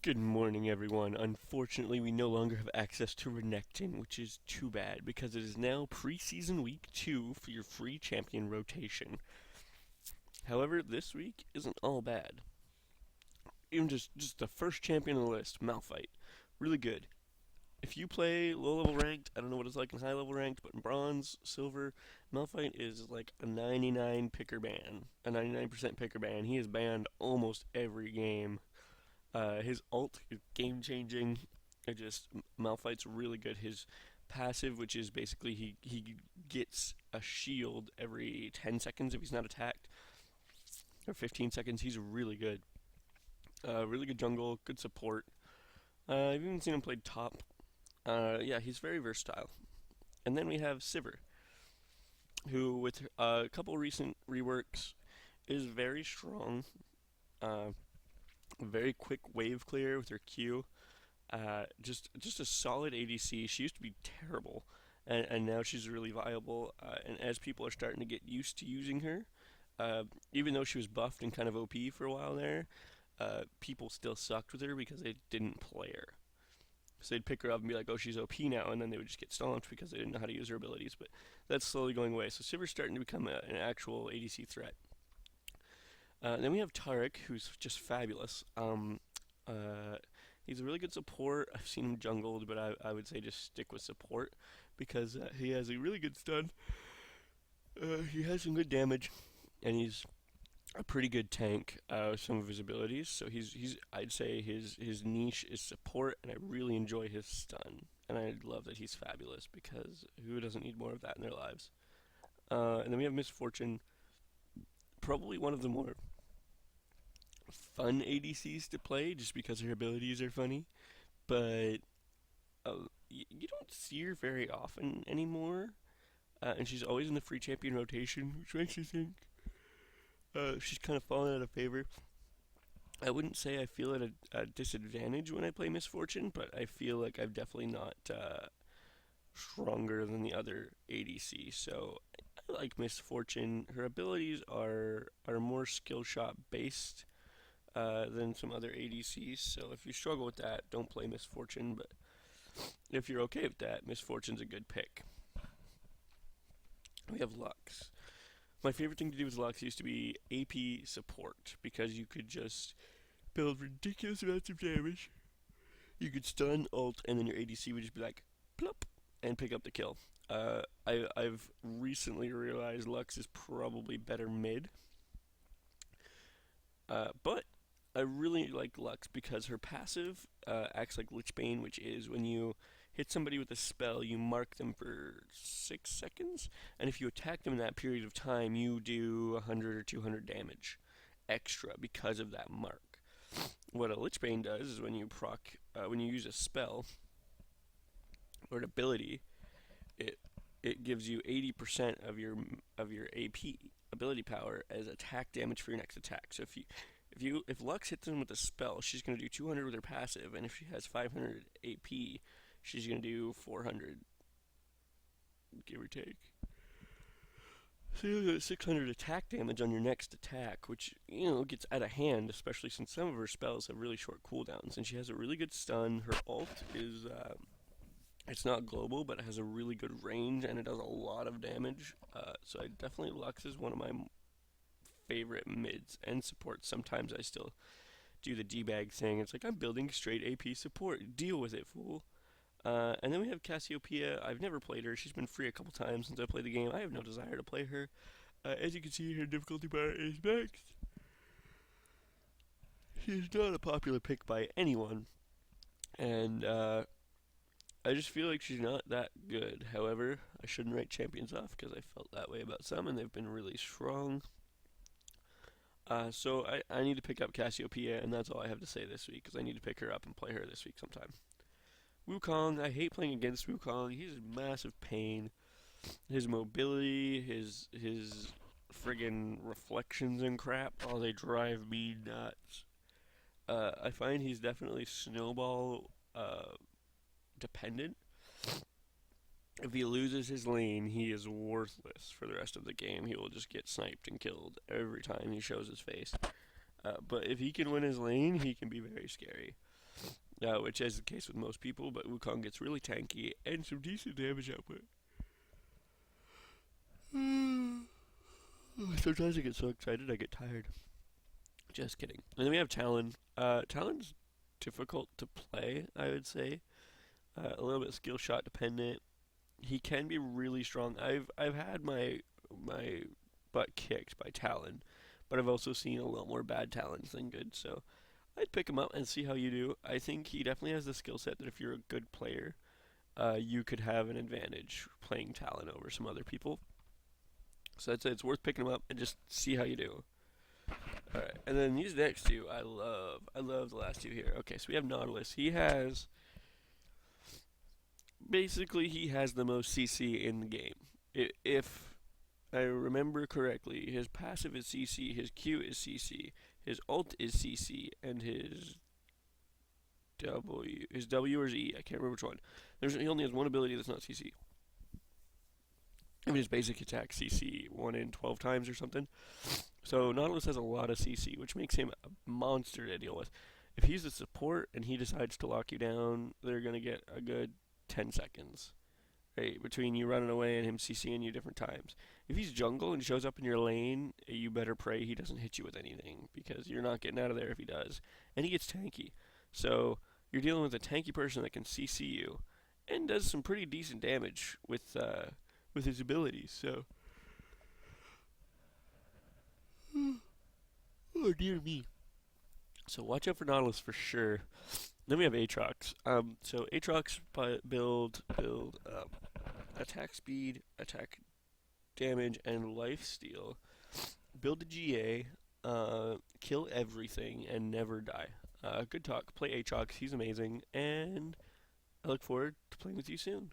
Good morning, everyone. Unfortunately, we no longer have access to Renekton, which is too bad because it is now preseason week 2 for your free champion rotation. However, this week isn't all bad. Even just the first champion on the list, Malphite. Really good. If you play low level ranked, I don't know what it's like in high level ranked, but in bronze, silver, Malphite is like a 99 picker ban, a 99% picker ban. He is banned almost every game. His ult is game changing. It just Malphite's really good. His passive, which is basically he gets a shield every 10 seconds if he's not attacked, or 15 seconds. He's really good. Really good jungle, good support. I've even seen him play top. Yeah, he's very versatile. And then we have Sivir, who with a couple recent reworks is very strong. Uh, Very quick wave clear with her Q. Just a solid ADC. She used to be terrible, and now she's really viable. And as people are starting to get used to using her, even though she was buffed and kind of OP for a while there, people still sucked with her because they didn't play her. So they'd pick her up and be like, "Oh, she's OP now," and then they would just get stomped because they didn't know how to use her abilities. But that's slowly going away. So Sivir's starting to become an actual ADC threat. Then we have Tarek, who's just fabulous. Uh, he's a really good support. I've seen him jungled, but I would say just stick with support because he has a really good stun. He has some good damage, and he's a pretty good tank with some of his abilities. So he's I'd say his niche is support, and I really enjoy his stun. And I love that he's fabulous because who doesn't need more of that in their lives? And then we have Miss Fortune, probably one of the more fun ADCs to play just because her abilities are funny, but you don't see her very often anymore. And she's always in the free champion rotation, which makes you think she's kind of fallen out of favor. I wouldn't say I feel at a disadvantage when I play Miss Fortune, but I feel like I'm definitely not stronger than the other ADC. So I like Miss Fortune. Her abilities are more skill shot based than some other ADCs. So if you struggle with that, don't play Miss Fortune. But if you're okay with that, Miss Fortune's a good pick. We have Lux. My favorite thing to do with Lux used to be AP support because you could just build ridiculous amounts of damage. You could stun, ult, and then your ADC would just be like plop and pick up the kill. I've recently realized Lux is probably better mid, but I really like Lux because her passive acts like Lich Bane, which is when you hit somebody with a spell, you mark them for 6 seconds, and if you attack them in that period of time, you do 100 or 200 damage extra because of that mark. What a Lich Bane does is when you use a spell or an ability, it it gives you 80% of your AP ability power as attack damage for your next attack. So if Lux hits them with a spell, she's going to do 200 with her passive, and if she has 500 AP, she's going to do 400, give or take. So you get 600 attack damage on your next attack, which gets out of hand, especially since some of her spells have really short cooldowns. And she has a really good stun. Her ult is it's not global, but it has a really good range and it does a lot of damage. So I definitely Lux is one of my favorite mids and supports. Sometimes I still do the debag thing. It's like I'm building straight AP support. Deal with it, fool. And then we have Cassiopeia. I've never played her. She's been free a couple times since I played the game. I have no desire to play her. As you can see, her difficulty bar is maxed. She's not a popular pick by anyone, and I just feel like she's not that good. However, I shouldn't write champions off because I felt that way about some, and they've been really strong. So I need to pick up Cassiopeia, and that's all I have to say this week because I need to pick her up and play her this week sometime. Wukong, I hate playing against Wukong. He's a massive pain. His mobility, his friggin' reflections and crap, oh, they drive me nuts. I find he's definitely snowball dependent. If he loses his lane, he is worthless for the rest of the game. He will just get sniped and killed every time he shows his face. But if he can win his lane, he can be very scary. which is the case with most people, but Wukong gets really tanky and some decent damage output. Sometimes I get so excited I get tired. Just kidding. And then we have Talon. Talon's difficult to play, I would say. A little bit skill shot dependent. He can be really strong. I've had my butt kicked by Talon, but I've also seen a lot more bad Talons than good. So I'd pick him up and see how you do. I think he definitely has the skill set that if you're a good player, you could have an advantage playing Talon over some other people. So I'd say it's worth picking him up and just see how you do. Alright, and then these next two I love. I love the last two here. Okay, so we have Nautilus. He has the most CC in the game. If I remember correctly, his passive is CC, his Q is CC, his ult is CC, and his W or his E, I can't remember which one. He only has one ability that's not CC. I mean, his basic attack CC 1 in 12 times or something. So Nautilus has a lot of CC, which makes him a monster to deal with. If he's the support and he decides to lock you down, they're going to get a good 10 seconds. Right, between you running away and him CCing you different times. If he's jungle and shows up in your lane, you better pray he doesn't hit you with anything, because you're not getting out of there if he does. And he gets tanky. So you're dealing with a tanky person that can CC you and does some pretty decent damage with his abilities. So, oh dear me. So watch out for Nautilus for sure. Then we have Aatrox. So Aatrox build attack speed, attack damage, and life steal. Build a GA, kill everything, and never die. Good talk. Play Aatrox. He's amazing, and I look forward to playing with you soon.